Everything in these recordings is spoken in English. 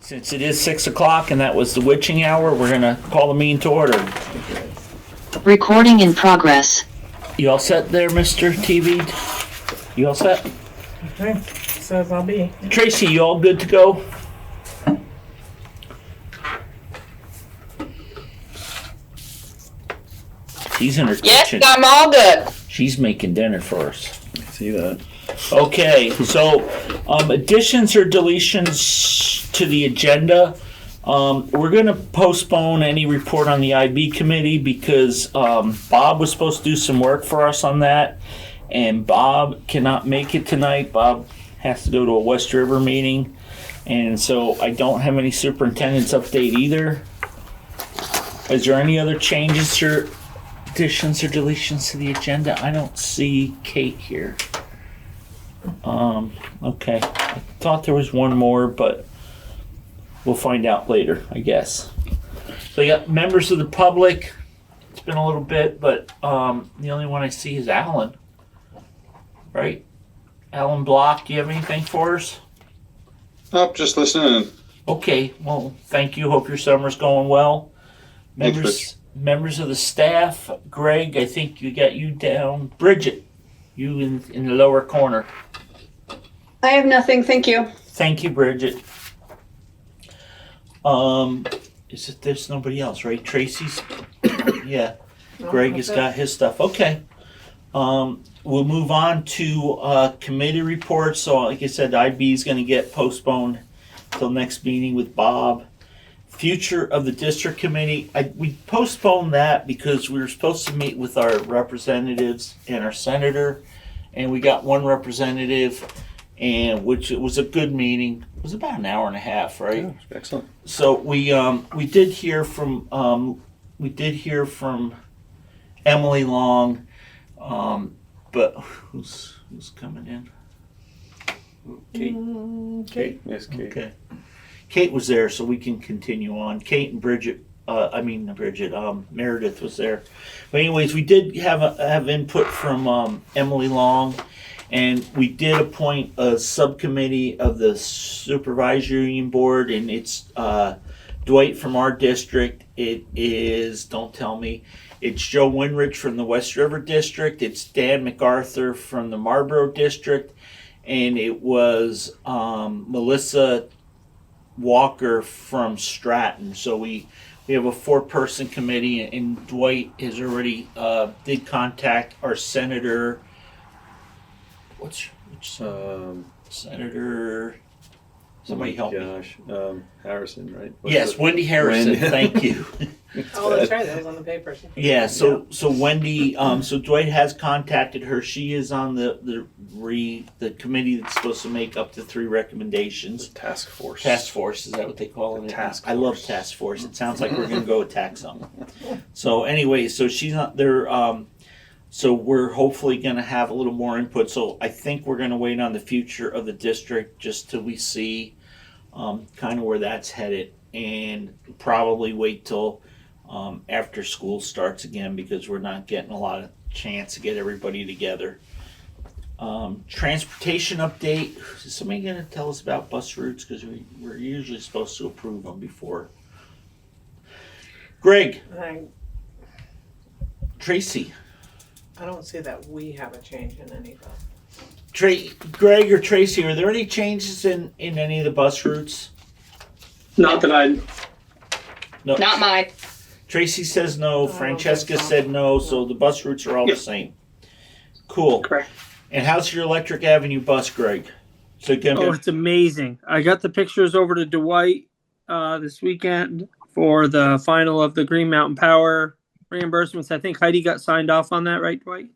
Since it is 6 o'clock and that was the witching hour, we're going to call the meeting to order. Recording in progress. You all set there, Mr. TV? You all set? Okay, says I'll be. Tracy, you all good to go? She's in her Yes, kitchen. I'm all good. She's making dinner for us. I see that. Okay, so additions or deletions to the agenda. We're going to postpone any report on the IB committee because Bob was supposed to do some work for us on that, and Bob cannot make it tonight. Bob has to go to a West River meeting, and so I don't have any superintendent's update either. Is there any other changes or additions or deletions to the agenda? I don't see Kate here. Okay. I thought there was one more, but we'll find out later, I guess. So you got members of the public. It's been a little bit, but the only one I see is Alan. Right? Alan Block, do you have anything for us? Nope, just listening. Okay, well, thank you. Hope your summer's going well. Thanks, Members of the staff, Greg, I think you got you down. Bridget, you in the lower corner. I have nothing, thank you. Thank you, Bridget. There's nobody else, right? Tracy's? Yeah. Greg has got his stuff. Okay. We'll move on to committee reports. So like I said, IB is going to get postponed till next meeting with Bob. Future of the district committee, we postponed that because we were supposed to meet with our representatives and our senator, and we got one representative, and which it was a good meeting. It was about an hour and a half, right? Yeah, excellent. So we did hear from Emily Long, but who's coming in? Kate. Kate. Yes, Kate. Okay. Kate was there, so we can continue on. Kate and Bridget, Meredith was there. But anyways, we did have input from Emily Long, and we did appoint a subcommittee of the supervisory union board, and it's Dwight from our district. It is, don't tell me, it's Joe Winrich from the West River district. It's Dan MacArthur from the Marlboro district, and it was Melissa Walker from Stratton. So we have a 4-person committee, and Dwight has already did contact our senator. Which senator? Somebody help me. Gosh, Harrison, right? Yes, Wendy Harrison. Wendy. Thank you. Oh, that's right. That was on the paper. Yeah. So Wendy. So Dwight has contacted her. She is on the committee that's supposed to make up to 3 recommendations. Task force. Task force, is that what they call it? Task I love force. task force. It sounds like we're going to go attack something. So anyway, so she's not there. So we're hopefully going to have a little more input. So I think we're going to wait on the future of the district just till we see kind of where that's headed, and probably wait till after school starts again, because we're not getting a lot of chance to get everybody together. Transportation update. Is somebody going to tell us about bus routes? Because we're usually supposed to approve them before. Greg. Tracy. I don't see that we have a change in any of them. Greg or Tracy, are there any changes in any of the bus routes? Not that I. No. Not mine. Tracy says no. Oh, Francesca that's said no. So the bus routes are all Yep. the same. Cool. Correct. And how's your Electric Avenue bus, Greg? So Oh, it's amazing. I got the pictures over to Dwight this weekend for the final of the Green Mountain Power reimbursements. I think Heidi got signed off on that, right, Dwight?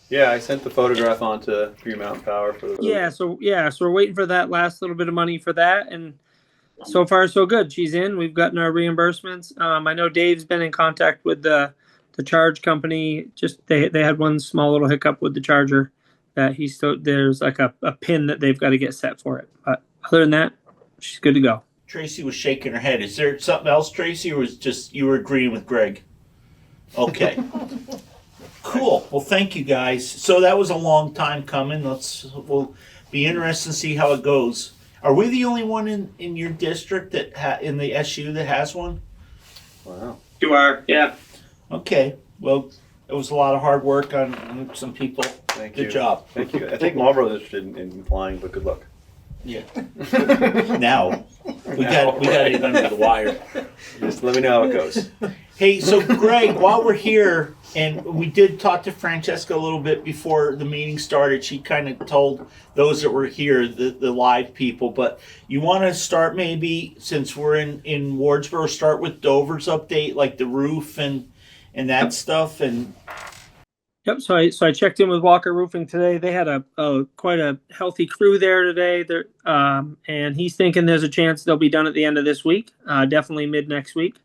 Yeah, I sent the photograph on to Green Mountain Power for the. So we're waiting for that last little bit of money for that, and so far so good. She's in. We've gotten our reimbursements. I know Dave's been in contact with the charge company. Just they had one small little hiccup with the charger that there's like a pin that they've got to get set for it. But other than that, she's good to go. Tracy was shaking her head. Is there something else, Tracy, or was just you were agreeing with Greg? Okay. Cool. Well, thank you guys. So that was a long time coming. We'll be interested to see how it goes. Are we the only one in your district that in the SU that has one? Wow. You are, yeah. Okay. Well, it was a lot of hard work on some people. Thank you. Good job. Thank you. I think Marlboro's interested in applying, but good luck. Yeah. Now we got it under the wire. Just let me know how it goes. Hey, so Greg, while we're here, and we did talk to Francesca a little bit before the meeting started. She kind of told those that were here, the live people. But you want to start maybe, since we're in Wardsboro, start with Dover's update, like the roof and that stuff. And Yep. So I checked in with Walker Roofing today. They had a quite a healthy crew there today. And he's thinking there's a chance they'll be done at the end of this week. Definitely mid next week.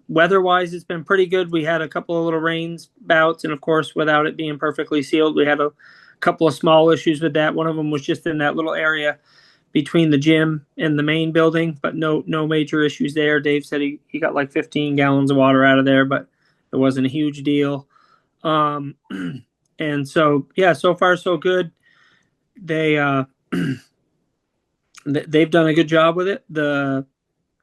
Weather-wise, it's been pretty good. We had a couple of little rains bouts, and of course, without it being perfectly sealed, we had a couple of small issues with that. One of them was just in that little area between the gym and the main building, but no major issues there. Dave said he got like 15 gallons of water out of there, but it wasn't a huge deal. And so, yeah, so far so good. They they've done a good job with it.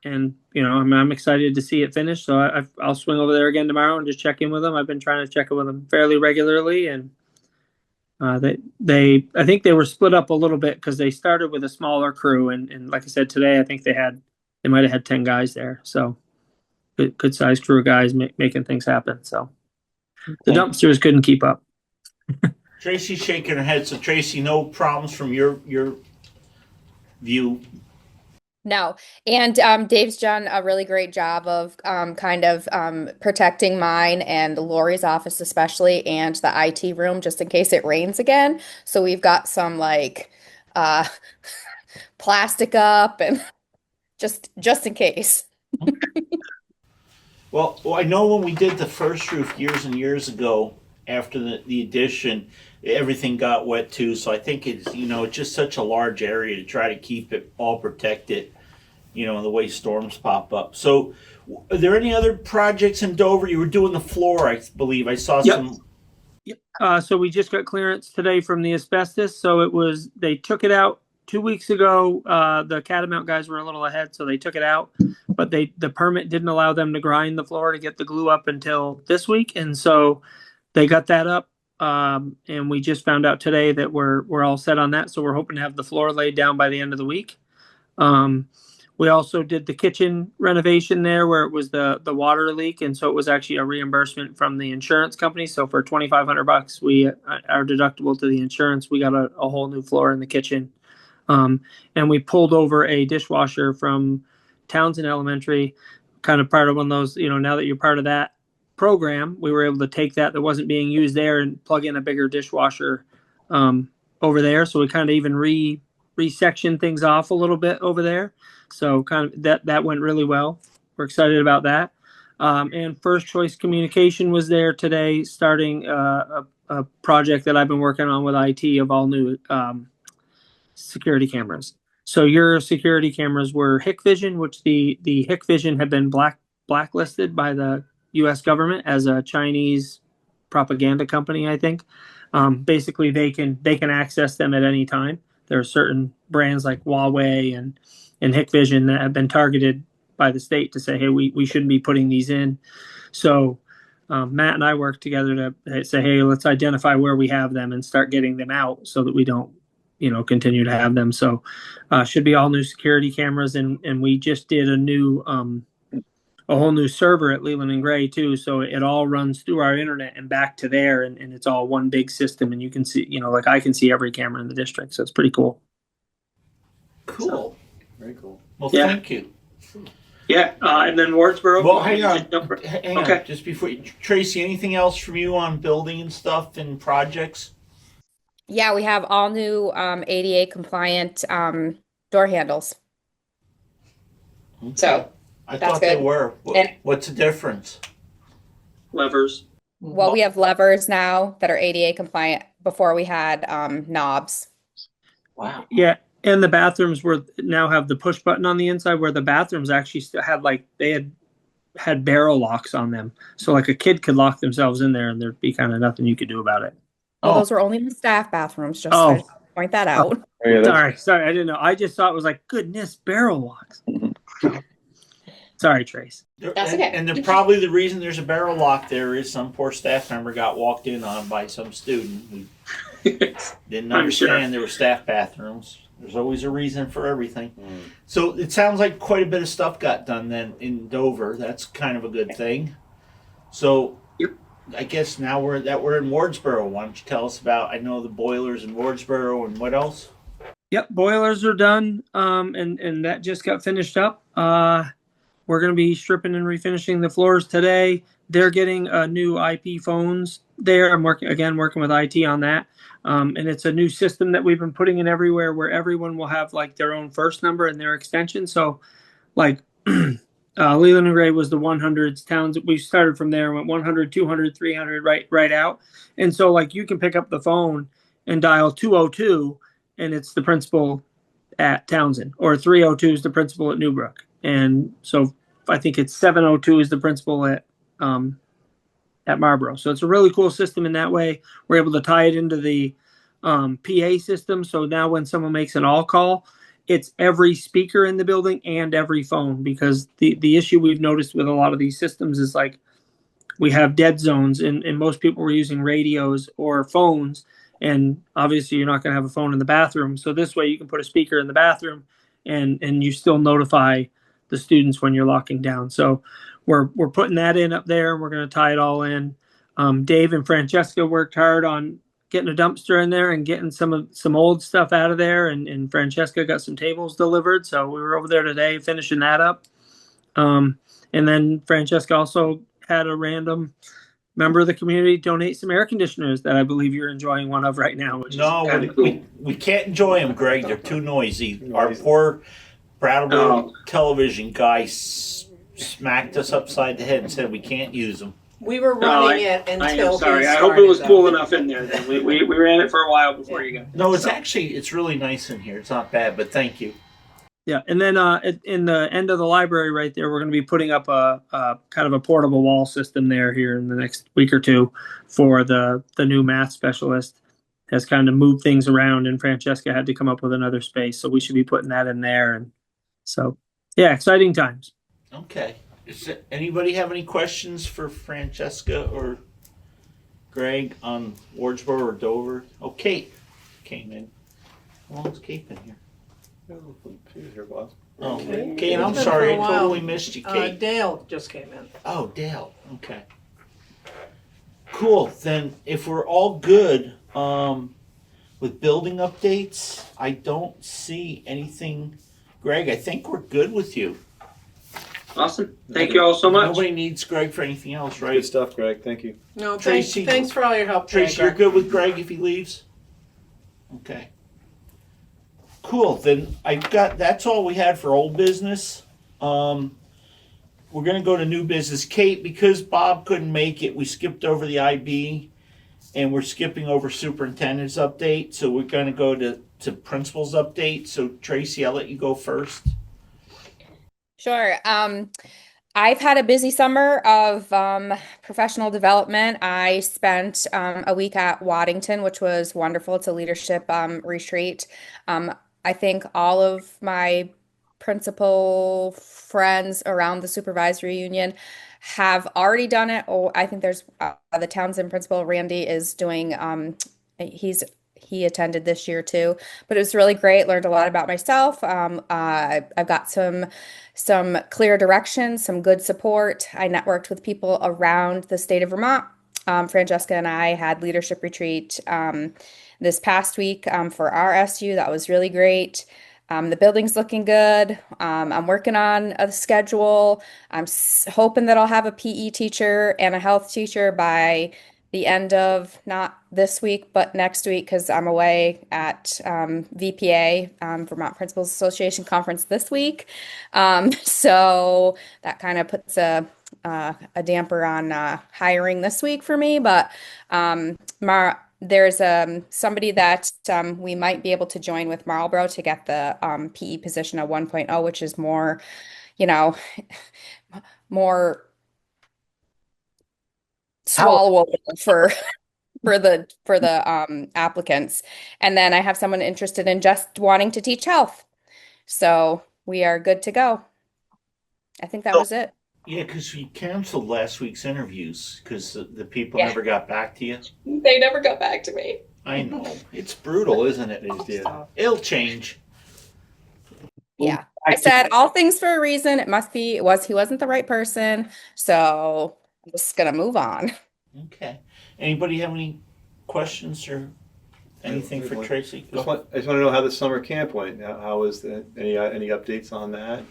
I'm excited to see it finished. So I'll swing over there again tomorrow and just check in with them. I've been trying to check in with them fairly regularly, and I think they were split up a little bit because they started with a smaller crew, and like I said today, I think they might have had 10 guys there. So good sized crew of guys making things happen. So the dumpsters couldn't keep up. Tracy's shaking her head. So Tracy, no problems from your view. No. And Dave's done a really great job of protecting mine and Lori's office especially, and the IT room just in case it rains again. So we've got some plastic up and just in case. Well, I know when we did the first roof years and years ago, after the addition, everything got wet too. So I think it's just such a large area to try to keep it all protected, the way storms pop up. So are there any other projects in Dover? You were doing the floor, I believe. I saw some. Yep. So we just got clearance today from the asbestos. So they took it out 2 weeks ago. The Catamount guys were a little ahead, so they took it out, but the permit didn't allow them to grind the floor to get the glue up until this week. And so they got that up. And we just found out today that we're all set on that. So we're hoping to have the floor laid down by the end of the week. We also did the kitchen renovation there where it was the water leak. And so it was actually a reimbursement from the insurance company. So for $2,500, our deductible to the insurance, we got a whole new floor in the kitchen. And we pulled over a dishwasher from Townsend Elementary, kind of part of one of those, now that you're part of that program, we were able to take that wasn't being used there and plug in a bigger dishwasher over there. So we kind of even resection things off a little bit over there. So kind of that went really well. We're excited about that. And First Choice Communication was there today, starting a project that I've been working on with IT of all new security cameras. So your security cameras were Hikvision, which the Hikvision had been blacklisted by the U.S. government as a Chinese propaganda company, I think. Basically, they can access them at any time. There are certain brands like Huawei and Hikvision that have been targeted by the state to say, hey, we shouldn't be putting these in. So Matt and I worked together to say, hey, let's identify where we have them and start getting them out so that we don't, continue to have them. So should be all new security cameras. And we just did a whole new server at Leland and Gray too. So it all runs through our internet and back to there. And it's all one big system. And you can see, I can see every camera in the district. So it's pretty cool. Cool. So, very cool. Well, Yeah. thank you. Yeah, and then Wardsboro. Well, hang on. Okay. Just before Tracy, anything else from you on building and stuff and projects? Yeah, we have all new ADA compliant door handles. Okay. So I that's thought they good. were. And- What's the difference? Levers. Well, we have levers now that are ADA compliant. Before we had knobs. Wow. Yeah. And the bathrooms now have the push button on the inside, where the bathrooms actually still had they had barrel locks on them. So like a kid could lock themselves in there and there'd be kind of nothing you could do about it. Well, Oh. those were only the staff bathrooms. Just Oh, point that out. Yeah, that's, Sorry, I didn't know. I just thought it was like, goodness, barrel walks. Sorry, Trace. That's okay. And they're probably the reason there's a barrel lock there is some poor staff member got walked in on by some student who didn't I'm understand sure. there were staff bathrooms. There's always a reason for everything. So it sounds like quite a bit of stuff got done then in Dover. That's kind of a good thing. So Yep. I guess now we're in Wardsboro. Why don't you tell us about, I know the boilers in Wardsboro and what else? Yep, boilers are done, and that just got finished up. We're going to be stripping and refinishing the floors today. They're getting new IP phones there. I'm working with IT on that. And it's a new system that we've been putting in everywhere where everyone will have like their own first number and their extension. So like Leland and Gray was the 100s towns. We started from there, went 100, 200, 300, right out. And so like you can pick up the phone and dial 202 and it's the principal at Townsend, or 302 is the principal at Newbrook. And so I think it's 702 is the principal at Marlboro. So it's a really cool system in that way. We're able to tie it into the PA system. So now when someone makes an all call, it's every speaker in the building and every phone, because the issue we've noticed with a lot of these systems is like we have dead zones and most people were using radios or phones. And obviously you're not going to have a phone in the bathroom. So this way you can put a speaker in the bathroom and you still notify the students when you're locking down. So we're putting that in up there and we're going to tie it all in. Dave and Francesca worked hard on getting a dumpster in there and getting some old stuff out of there. And Francesca got some tables delivered. So we were over there today finishing that up. And then Francesca also had a random member of the community donate some air conditioners that I believe you're enjoying one of right now. Which No, is kind of cool. we can't enjoy them, Greg. They're too noisy. Our poor Brattleboro television guy smacked us upside the head and said we can't use them. We were No, running it until I am he sorry. I started, hope it was though. cool enough in there. Then we ran it for a while before you got. No, it's really nice in here. It's not bad, but thank you. Yeah, and then in the end of the library right there, we're going to be putting up a kind of a portable wall system there here in the next week or two for the new math specialist. Has kind of moved things around, and Francesca had to come up with another space, so we should be putting that in there. And so, yeah, exciting times. Okay. Anybody have any questions for Francesca or Greg on Wardsboro or Dover? Oh, Kate came in. How long has Kate been here? She was here, boss. Oh, Okay. Kate, I'm It's been sorry. for I a while. totally missed you, Kate. Dale just came in. Oh, Dale. Okay. Cool. Then, if we're all good with building updates, I don't see anything. Greg, I think we're good with you. Awesome. Thank you all so much. Nobody needs Greg for anything else, right? Good stuff, Greg. Thank you. No, Tracy- thanks for all your help, Tracy, you're good with Greg if he leaves? Okay. Cool. Then that's all we had for old business. We're going to go to new business. Kate, because Bob couldn't make it, we skipped over the IB and we're skipping over superintendent's update. So we're going to go to principal's update. So Tracy, I'll let you go first. Sure. I've had a busy summer of professional development. I spent a week at Waddington, which was wonderful. It's a leadership retreat. I think all of my principal friends around the supervisory union have already done it. Oh, I think there's the Townsend principal, Randy, is doing, he attended this year too, but it was really great. Learned a lot about myself. I've got some clear direction, some good support. I networked with people around the state of Vermont. Francesca and I had leadership retreat this past week for our SU. That was really great. The building's looking good. I'm working on a schedule. I'm hoping that I'll have a PE teacher and a health teacher by the end of not this week, but next week, because I'm away at VPA, Vermont Principals Association Conference this week. So that kind of puts a damper on hiring this week for me. But there's somebody that we might be able to join with Marlboro to get the PE position at 1.0, which is more, more swallowable for for the applicants. And then I have someone interested in just wanting to teach health. So we are good to go. I think that was it. Yeah, because we canceled last week's interviews because the people Yeah. never got back to you. They never got back to me. I know. It's brutal, isn't it? It'll change. Yeah. I said all things for a reason. He wasn't the right person. So I'm just gonna move on. Okay. Anybody have any questions or anything for Tracy? I just want to know how the summer camp went. How was any updates on that?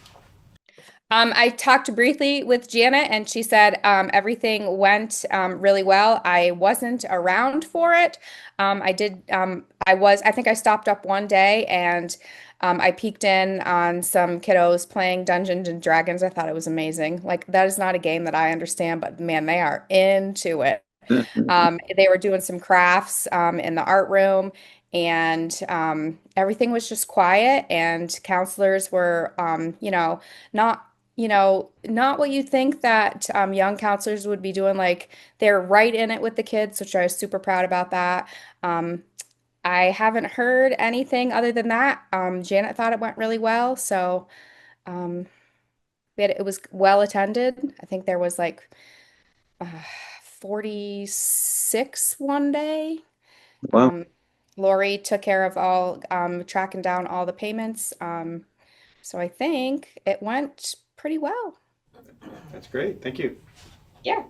I talked briefly with Janet and she said everything went really well. I wasn't around for it. I think I stopped up one day and I peeked in on some kiddos playing Dungeons and Dragons. I thought it was amazing. Like, that is not a game that I understand, but man, they are into it. They were doing some crafts in the art room, and everything was just quiet, and counselors were, not what you think that young counselors would be doing. Like, they're right in it with the kids, which I was super proud about that. I haven't heard anything other than that. Janet thought it went really well, so it was well attended. I think there was like 46 one day. Wow. Lori took care of all tracking down all the payments. So I think it went pretty well. That's great. Thank you. Yeah.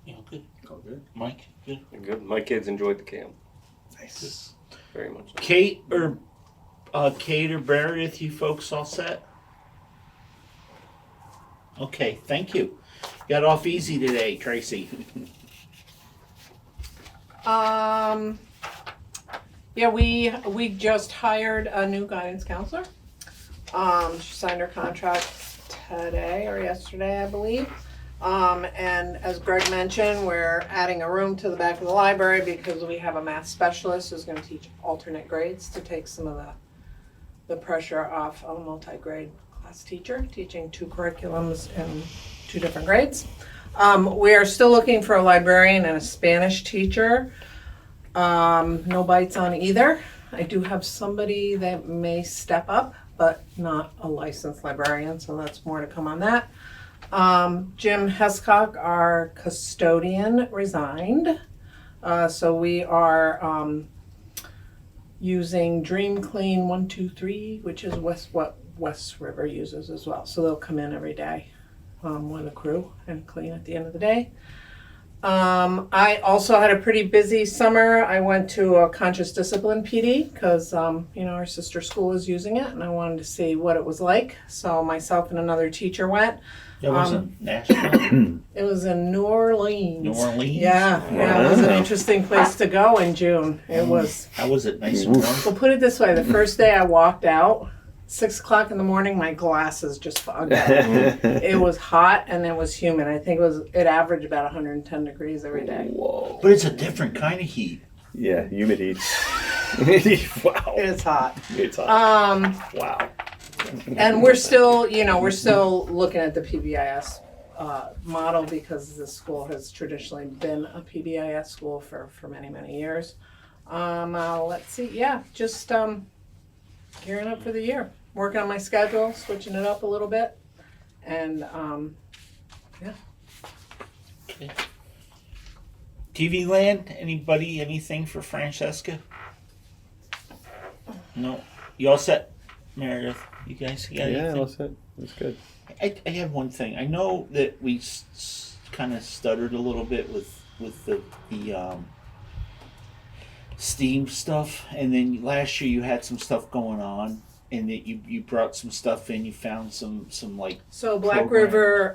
Yeah, good. All good. Mike, good. Good. My kids enjoyed the camp Nice. very much. Kate or Meredith, you folks all set? Okay, thank you. Got off easy today, Tracy. Yeah, we just hired a new guidance counselor. She signed her contract today or yesterday, I believe. And as Greg mentioned, we're adding a room to the back of the library because we have a math specialist who's going to teach alternate grades to take some of the pressure off a multi-grade class teacher teaching 2 curriculums in 2 different grades. We are still looking for a librarian and a Spanish teacher. No bites on either. I do have somebody that may step up, but not a licensed librarian, so that's more to come on that. Jim Hescock, our custodian, resigned. So we are using Dream Clean 123, which is what West River uses as well. So they'll come in every day with a crew and clean at the end of the day. I also had a pretty busy summer. I went to a conscious discipline PD because, our sister school is using it and I wanted to see what it was like. So myself and another teacher went. That wasn't Nashville. It was in New Orleans. New Orleans? Yeah, it was an interesting place to go in June. It was. How was it? Nice and warm? Well, put it this way, the first day I walked out, 6 o'clock in the morning, my glasses just fogged out. It was hot and it was humid. I think it averaged about 110 degrees every day. Whoa. But it's a different kind of heat. Yeah, humid heat. Wow. It's hot. It's hot. Wow. And we're still looking at the PBIS model because the school has traditionally been a PBIS school for many, many years. Let's see. Yeah, just gearing up for the year. Working on my schedule, switching it up a little bit. And, yeah. Okay. TV Land, anybody, anything for Francesca? No. You all set, Meredith? You guys got anything? Yeah, all set. That's good. I have one thing. I know that we kind of stuttered a little bit with the Steam stuff, and then last year you had some stuff going on, and that you brought some stuff in. You found some like So Black River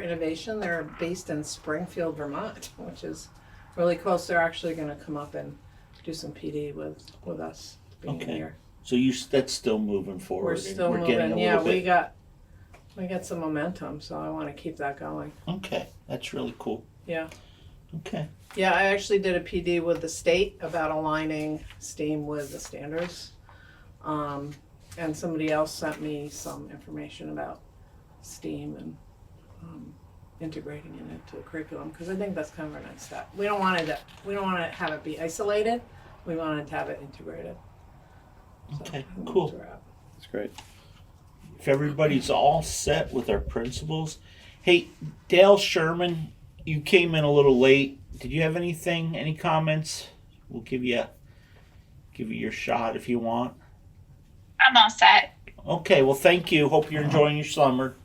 Innovation, they're based in Springfield, Vermont, which is really close. They're actually going to come up and do some PD with us being Okay. here. So that's still moving forward. We're and still we're moving. getting a Yeah, little we bit. got some momentum, so I want to keep that going. Okay, that's really cool. Yeah. Okay. Yeah, I actually did a PD with the state about aligning STEAM with the standards. And somebody else sent me some information about STEAM and integrating it into the curriculum, because I think that's kind of a nice step. We don't want to have it be isolated. We wanted to have it integrated. So, Okay, I think cool. that's where we're at. That's great. If everybody's all set with our principals, hey, Dale Sherman, you came in a little late. Did you have anything? Any comments? We'll give you your shot if you want. I'm all set. Okay, well, thank you. Hope you're enjoying your summer.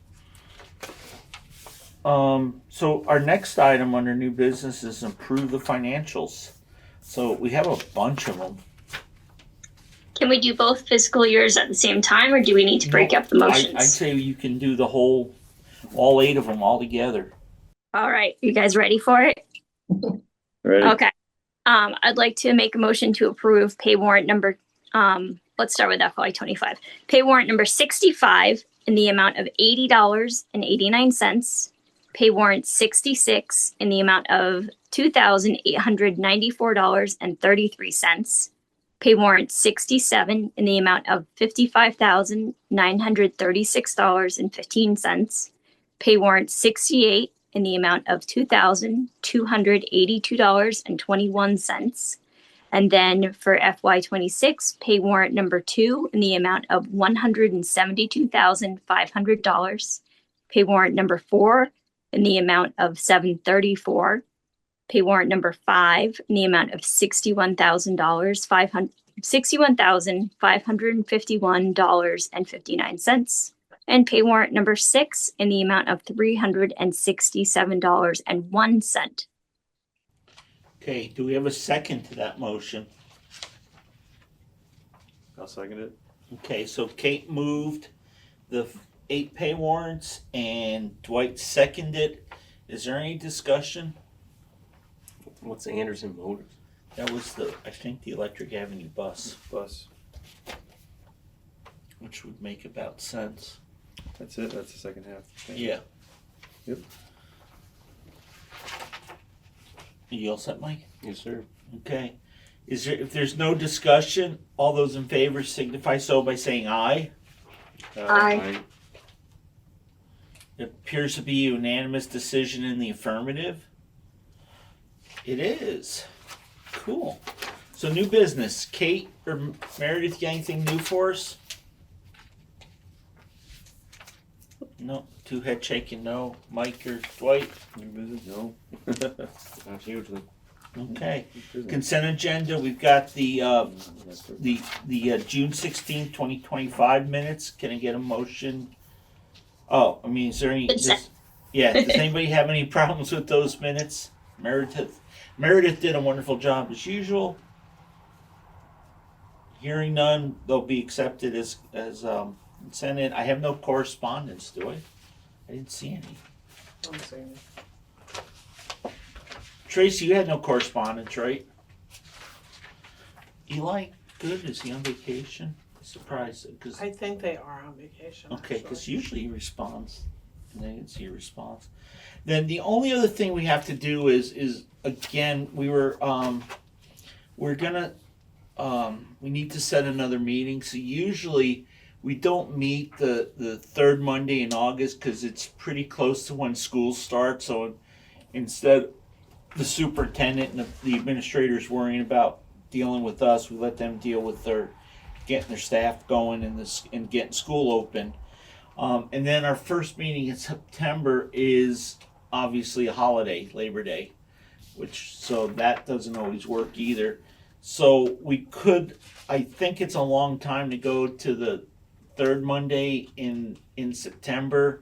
So our next item under new business is improve the financials. So we have a bunch of them. Can we do both fiscal years at the same time, or do we need to break up the motions? I'd say you can do all 8 of them all together. All right, you guys ready for it? Ready? Okay. I'd like to make a motion to approve pay warrant number, let's start with FY25. Pay warrant number 65 in the amount of $80.89. Pay warrant 66 in the amount of $2,894.33. Pay warrant 67 in the amount of $55,936.15. Pay warrant 68 in the amount of $2,282.21. And then for FY26, pay warrant number 2 in the amount of $172,500. Pay warrant number 4 in the amount of $734. Pay warrant number 5 in the amount of $61,551.59. And pay warrant number 6 in the amount of $367.01. Okay, do we have a second to that motion? I'll second it. Okay, so Kate moved the 8 pay warrants and Dwight seconded. Is there any discussion? What's Anderson Motors? That was I think the Electric Avenue bus, which would make about sense. That's it. That's the second half. Yeah. Yep. You all set, Mike? Yes, sir. Okay. If there's no discussion, all those in favor signify so by saying aye. Aye. It appears to be a unanimous decision in the affirmative. It is. Cool. So new business. Kate or Meredith, got anything new for us? No. 2 head shaking, no. Mike or Dwight? New business? No. Not hugely. Okay. Consent agenda. We've got the June 16th, 2025 minutes. Can I get a motion? Oh, I mean, is there any? Does anybody have any problems with those minutes? Meredith did a wonderful job as usual. Hearing none, they'll be accepted as consented. I have no correspondence, do I? I didn't see any. I'm saying Tracy, you had no correspondence, right? Eli, good. Is he on vacation? Surprised because I think they are on vacation. okay, actually. because usually he responds, and I didn't see a response. Then the only other thing we have to do is again we need to set another meeting. So usually we don't meet the third Monday in August because it's pretty close to when school starts. So instead, the superintendent and the administrators worrying about dealing with us, we let them deal with getting their staff going and getting school open. And then our first meeting in September is obviously a holiday, Labor Day, so that doesn't always work either. So we could, I think it's a long time to go to the third Monday in September,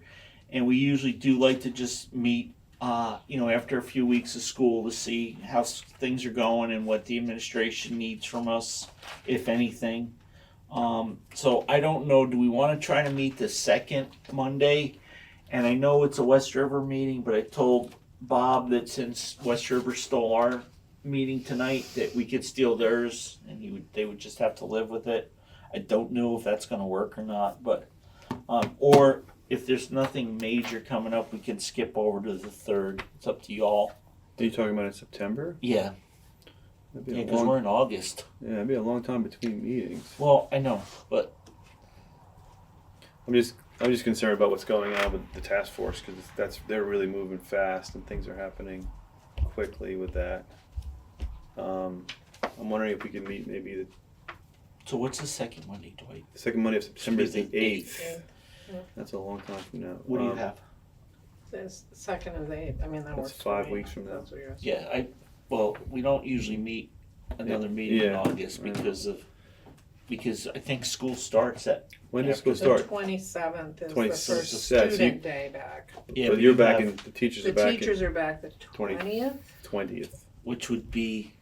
and we usually do like to just meet after a few weeks of school to see how things are going and what the administration needs from us, if anything. So I don't know, do we want to try to meet the second Monday? And I know it's a West River meeting, but I told Bob that since West River stole our meeting tonight, that we could steal theirs, and they would just have to live with it. I don't know if that's going to work or not, but or if there's nothing major coming up, we can skip over to the third. It's up to y'all. Are you talking about in September? Yeah. Because we're in August. Yeah, it'd be a long time between meetings. Well, I know, but I'm just I'm just concerned about what's going on with the task force because they're really moving fast and things are happening quickly with that. I'm wondering if we can meet maybe the So what's the second Monday, Dwight? second Monday of September is the Should be the 8th. That's a long time from now. What do you have? It's second and the 8th. I mean, that works That's for 5 me. weeks from now. That's what you're asking. Yeah, well, we don't usually meet another meeting in Yeah. August because I think school starts at. When does school The start? 27th is 20 the first yeah, so you- student day back. Yeah, So but you're you back have- in, the teachers The are back teachers are back the 20th. 20th. which would be,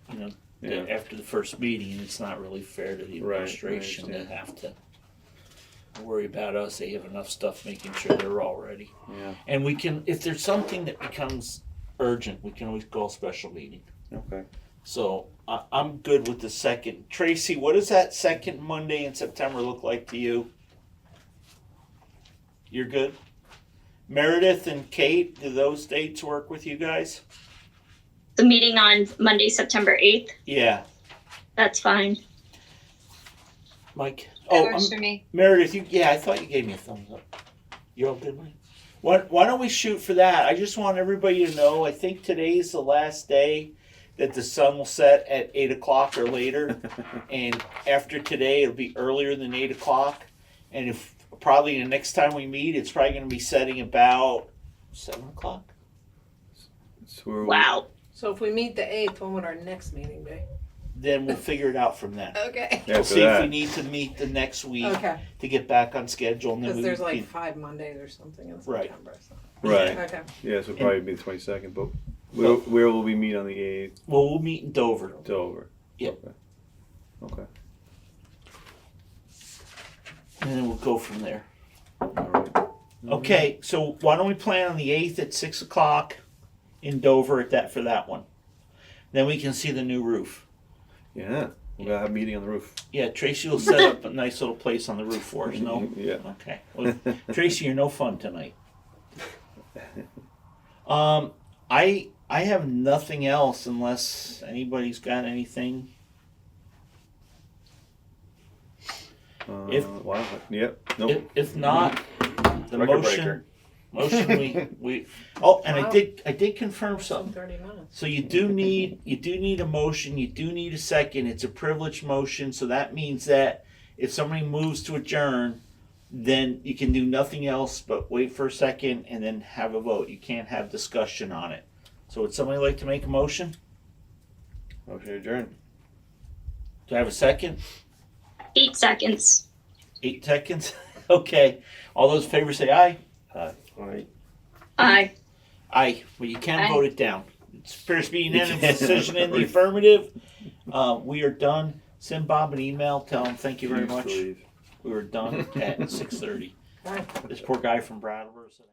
Yeah. after the first meeting. It's not really fair to the Right, I administration to understand. have to worry about us. They have enough stuff making sure they're all ready. Yeah. And we can, if there's something that becomes urgent, we can always call a special meeting. Okay. So I'm good with the second. Tracy, what does that second Monday in September look like to you? You're good? Meredith and Kate, do those dates work with you guys? The meeting on Monday, September 8th. Yeah. That's fine. Mike? That Oh, works for me. Meredith, I thought you gave me a thumbs up. You all good, Mike? Why don't we shoot for that? I just want everybody to know, I think today's the last day that the sun will set at 8 o'clock or later. And after today, it'll be earlier than 8 o'clock. And if probably the next time we meet, it's probably going to be setting about 7 o'clock. So Wow. So if we meet the 8th, when would our next meeting be? Then we'll figure it out from then. Okay. We'll After see if that. we need to meet the next week Okay. to get back on schedule. And then Because we there's like can- 5 Mondays or something in Right. September. So. Right. Okay. Yeah, so it'll probably be the 22nd, but where will we meet on the 8th? Well, we'll meet in Dover. Dover. Yep. Okay. And then we'll go from there. All right. Okay, so why don't we plan on the 8th at 6 o'clock in Dover for that one? Then we can see the new roof. Yeah. We're going to have a meeting on the roof. Yeah, Tracy will set up a nice little place on the roof for us, no? Yeah. Okay. Well, Tracy, you're no fun tonight. I have nothing else unless anybody's got anything. Wow. Yep. Nope. If not, the Record motion breaker. we and Wow. I did confirm Some something. 30 minutes. So you do need a motion, you do need a second. It's a privileged motion, so that means that if somebody moves to adjourn, then you can do nothing else but wait for a second and then have a vote. You can't have discussion on it. So would somebody like to make a motion? Motion adjourned. Do I have a second? 8 seconds. 8 seconds? Okay. All those in favor say aye. Aye. All right. Aye. Aye. Well, you can Aye. vote it down. It appears to be unanimous decision in the affirmative. We are done. Send Bob an email. Tell him thank you very Refuse much. to leave. We were done at 6:30. This poor guy from Brattleboro said.